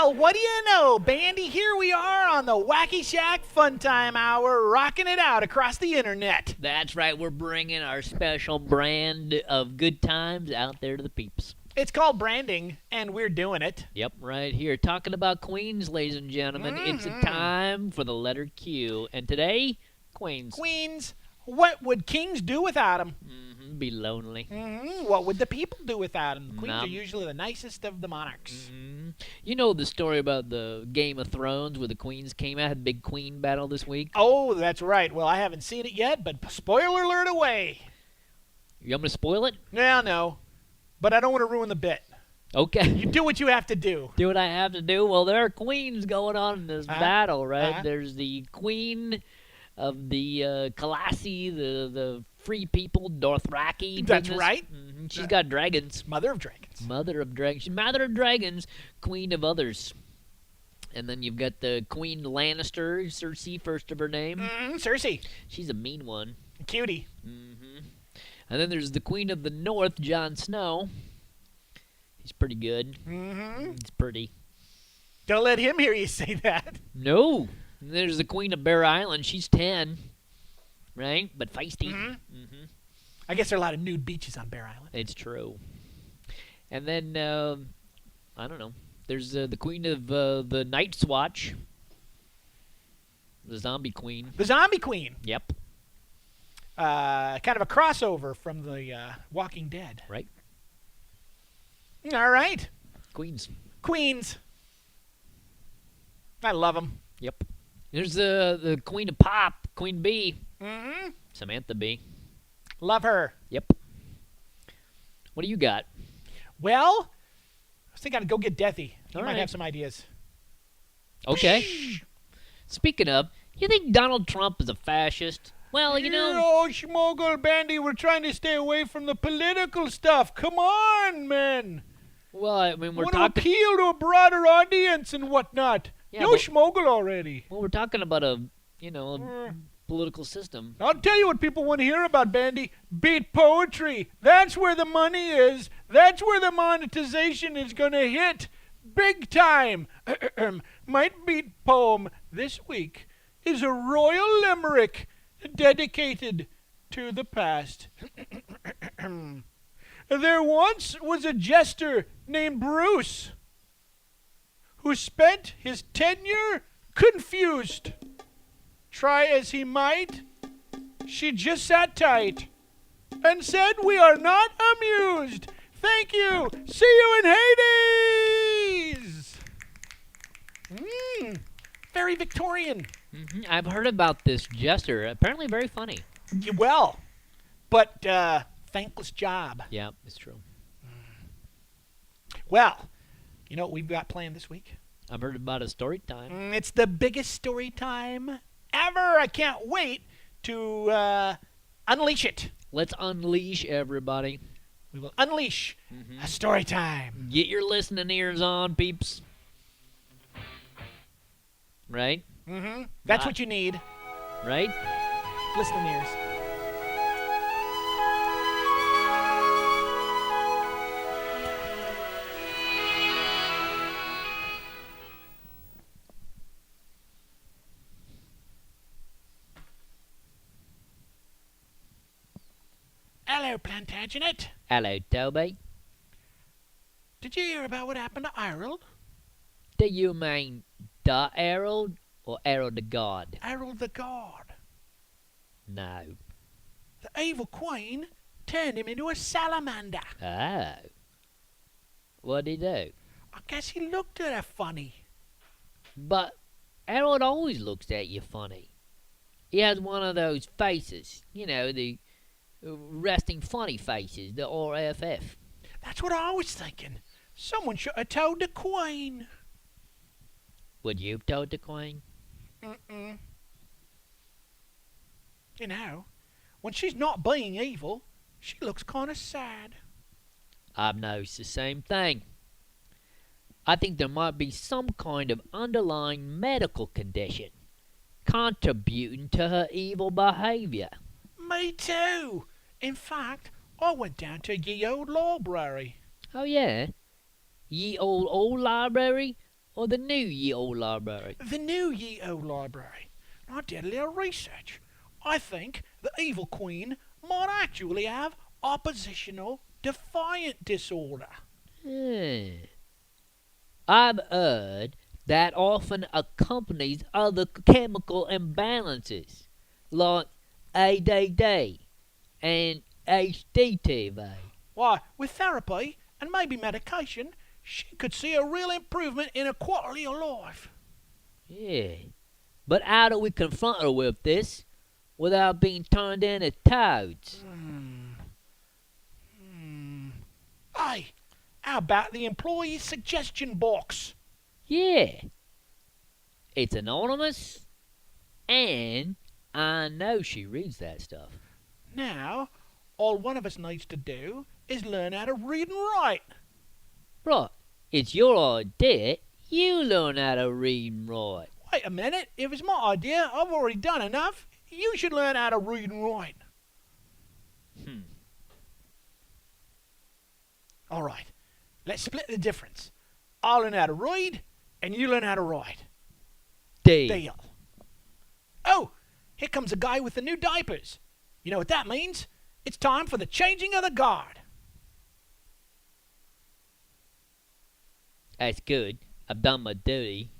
Well, what do you know, Bandy? Here we are on the Wackyshack Funtime Hour, rocking it out across the internet. That's right, we're bringing our special brand of good times out there to the peeps. It's called branding, and we're doing it. Yep, right here. Talking about Queens, ladies and gentlemen. It's a time for the letter Q. And today, Queens. Queens. What would kings do without them? Be lonely. What would the people do without them? The queens are usually the nicest of the monarchs. You know the story about the Game of Thrones where the queens came out, had a big queen battle this week? Oh, that's right. Well, I haven't seen it yet, but spoiler alert away. You want me to spoil it? Yeah, no. But I don't want to ruin the bit. Okay. You do what you have to do. Do what I have to do? Well, there are queens going on in this battle, right? There's the queen of the Kalasi, the free people, Dothraki. That's right. She's got dragons. Mother of dragons. Mother of dragons. She's mother of dragons, queen of others. And then you've got the Queen Lannister, Cersei, first of her name. Cersei. She's a mean one. Cutie. And then there's the Queen of the North, Jon Snow. He's pretty good. He's pretty. Don't let him hear you say that. No. And there's the Queen of Bear Island. She's 10, right? But feisty. I guess there are a lot of nude beaches on Bear Island. It's true. And then, I don't know. There's the Queen of the Night's Watch. The Zombie Queen. The Zombie Queen. Yep. Kind of a crossover from the Walking Dead. Right. All right. Queens. Queens. I love them. Yep. There's the Queen of Pop, Queen Bee. Samantha Bee. Love her. Yep. What do you got? Well, I was thinking I'd go get Deathy. He All might right. have some ideas. Okay. Speaking of, you think Donald Trump is a fascist? Well, you know... Oh, Schmogel, Bandy, we're trying to stay away from the political stuff. Come on, man. Well, I mean, we're want to talking... appeal to a broader audience and whatnot. Yeah, no Schmogel already. Well, we're talking about a political system. I'll tell you what people want to hear about, Bandy. Beat poetry. That's where the money is. That's where the monetization is going to hit. Big time. My beat poem this week is a royal limerick dedicated to the past. There once was a jester named Bruce who spent his tenure confused. Try as he might, she just sat tight and said, "We are not amused. Thank you. See you in Hades." Very Victorian. I've heard about this jester. Apparently very funny. Well, but thankless job. Yeah, it's true. Well, you know what we've got planned this week? I've heard about a story time. It's the biggest story time ever. I can't wait to unleash it. Let's unleash everybody. We will unleash a story time. Get your listening ears on, peeps. Right? That's what you need. Right? Listening ears. Hello, Plantagenet. Hello, Toby. Did you hear about what happened to Ireland? Do you mean the Herald or Herald the God? Ireland the God. No. The evil queen turned him into a salamander. Oh. What'd he do? I guess he looked at her funny. But Harold always looks at you funny. He has one of those faces, you know, the resting funny faces, the RFF. That's what I was thinking. Someone should have told the queen. Would you have told the queen? You know, when she's not being evil, she looks kind of sad. I've noticed the same thing. I think there might be some kind of underlying medical condition contributing to her evil behavior. Me too. In fact, I went down to ye old library. Oh, yeah? Ye old library? or the new ye old library? The new ye old library. I did a little research. I think the evil queen might actually have oppositional defiant disorder. I've heard that often accompanies other chemical imbalances, like ADD and HDTV. Why, with therapy and maybe medication, she could see a real improvement in her quality of life. Yeah. But how do we confront her with this without being turned into toads? Hey, how about the employee suggestion box? Yeah. It's anonymous, and I know she reads that stuff. Now, all one of us needs to do is learn how to read and write. Right. It's your idea. You learn how to read and write. Wait a minute. If it's my idea, I've already done enough. You should learn how to read and write. All right. Let's split the difference. I'll learn how to read, and you learn how to write. Deal. Oh, here comes a guy with the new diapers. You know what that means? It's time for the changing of the guard. That's good. I've done my duty.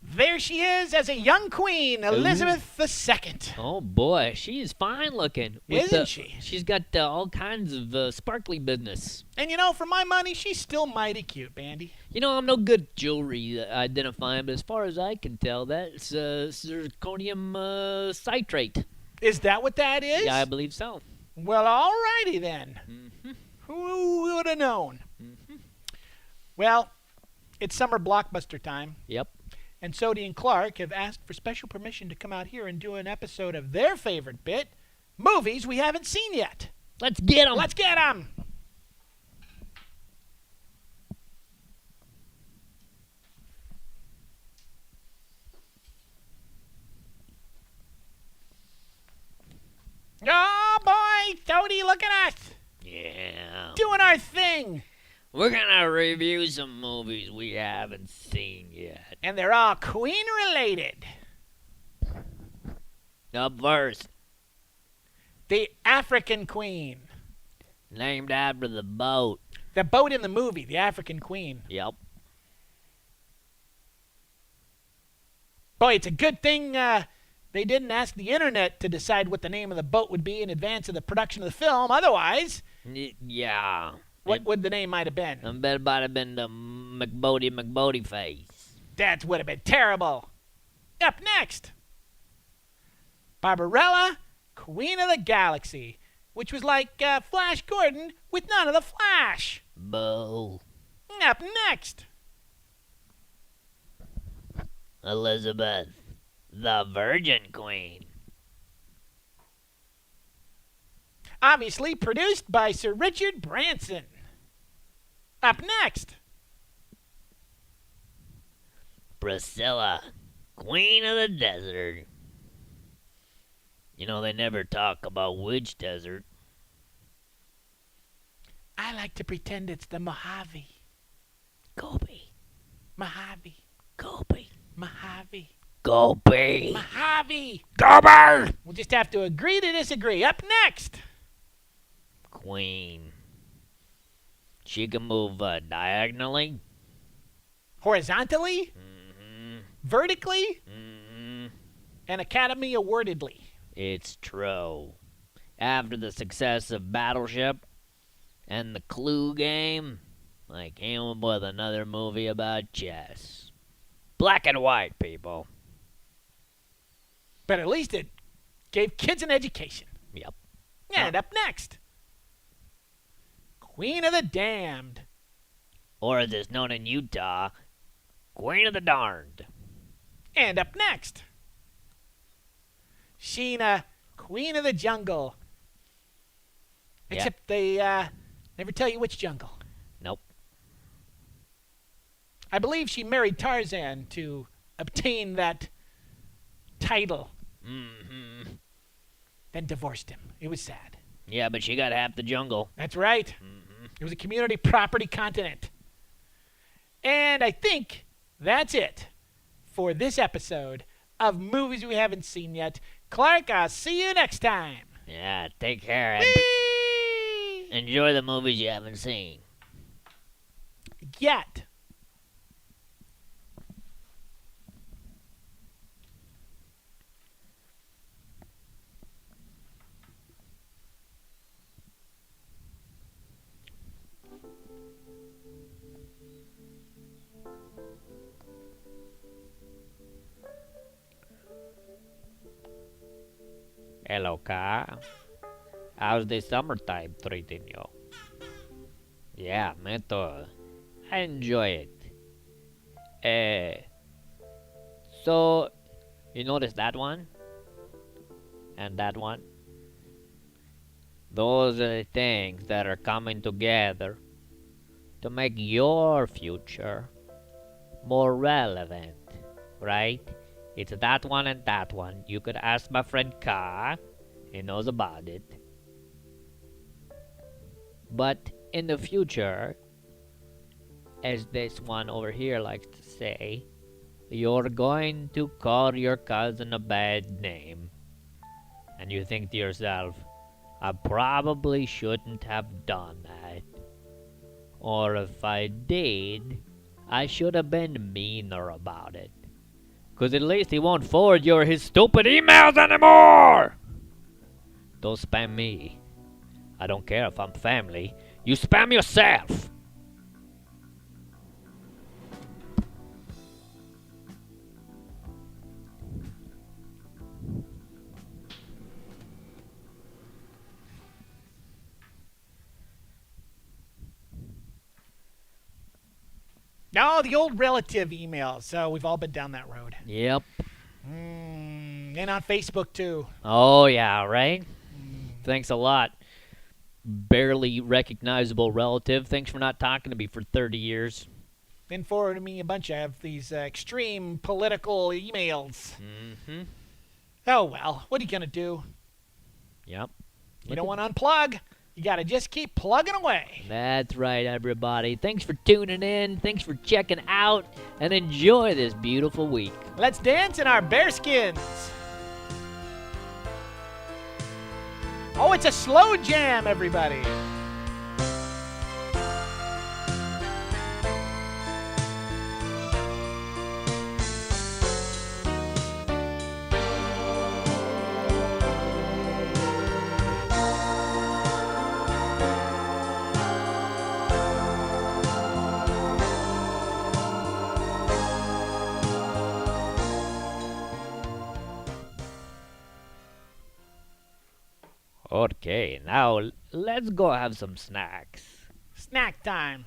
There she is as a young queen, Elizabeth II. Oh boy, she is fine looking. Isn't she? She's got all kinds of sparkly business. And you know, for my money, she's still mighty cute, Bandy. You know, I'm no good at jewelry identifying, but as far as I can tell, that's zirconium citrate. Is that what that is? Yeah, I believe so. Well, alrighty then. Mm-hmm. Who would have known? Mm-hmm. Well, it's summer blockbuster time. Yep. And Sody and Clark have asked for special permission to come out here and do an episode of their favorite bit, movies we haven't seen yet. Let's get 'em. Let's get 'em. Oh, boy, Sody, look at us. Yeah. Doing our thing. We're gonna review some movies we haven't seen yet. And they're all queen-related. Up first, The African Queen. named after the boat. The boat in the movie, The African Queen. Yep. Boy, it's a good thing they didn't ask the internet to decide what the name of the boat would be in advance of the production of the film. Otherwise, Yeah. what would the name might have been? I bet it might have been the McBodie face. That would have been terrible. Up next, Barbarella, Queen of the Galaxy, which was like Flash Gordon with none of the flash. Boo. Up next, Elizabeth, the Virgin Queen. obviously produced by Sir Richard Branson. Up next, Priscilla, Queen of the Desert. You know, they never talk about which desert. I like to pretend it's the Mojave. Gobi. Mojave. Gobi. Mojave. Gobi. Mojave. Gobi! We'll just have to agree to disagree. Up next, Queen. She can move diagonally. horizontally, Mm-hmm. vertically, Mm-hmm. and Academy awardedly. It's true. After the success of Battleship and the Clue game, I came up with another movie about chess. Black and white, people. But at least it gave kids an education. Yep. And up next, Queen of the Damned. Or as it's known in Utah, Queen of the Darned. And up next, Sheena, Queen of the Jungle. Except they never tell you which jungle. Nope. I believe she married Tarzan to obtain that title, Mm-hmm. then divorced him. It was sad. Yeah, but she got half the jungle. That's right. Mm-hmm. It was a community property continent. And I think that's it for this episode of Movies We Haven't Seen Yet. Clark, I'll see you next time. Yeah, take care and Whee! enjoy the movies you haven't seen. Yet. Hello, car. How's the summertime treating you? Yeah, me too. I enjoy it. So, you notice that one? And that one? Those are the things that are coming together to make your future more relevant, right? It's that one and that one. You could ask my friend Ka. He knows about it. But in the future, as this one over here likes to say, you're going to call your cousin a bad name. And you think to yourself, I probably shouldn't have done that. Or if I did, I should have been meaner about it. 'Cause at least he won't forward his stupid emails anymore! Don't spam me. I don't care if I'm family. You spam yourself! No, the old relative emails. So we've all been down that road. Yep. And on Facebook, too. Oh, yeah, right? Thanks a lot. Barely recognizable relative. Thanks for not talking to me for 30 years. Then forwarded me a bunch of these extreme political emails. Mm-hmm. Oh, well. What are you going to do? Yep. You don't want to unplug. You got to just keep plugging away. That's right, everybody. Thanks for tuning in. Thanks for checking out. And enjoy this beautiful week. Let's dance in our bearskins. Oh, it's a slow jam, everybody. Okay, now let's go have some snacks. Snack time.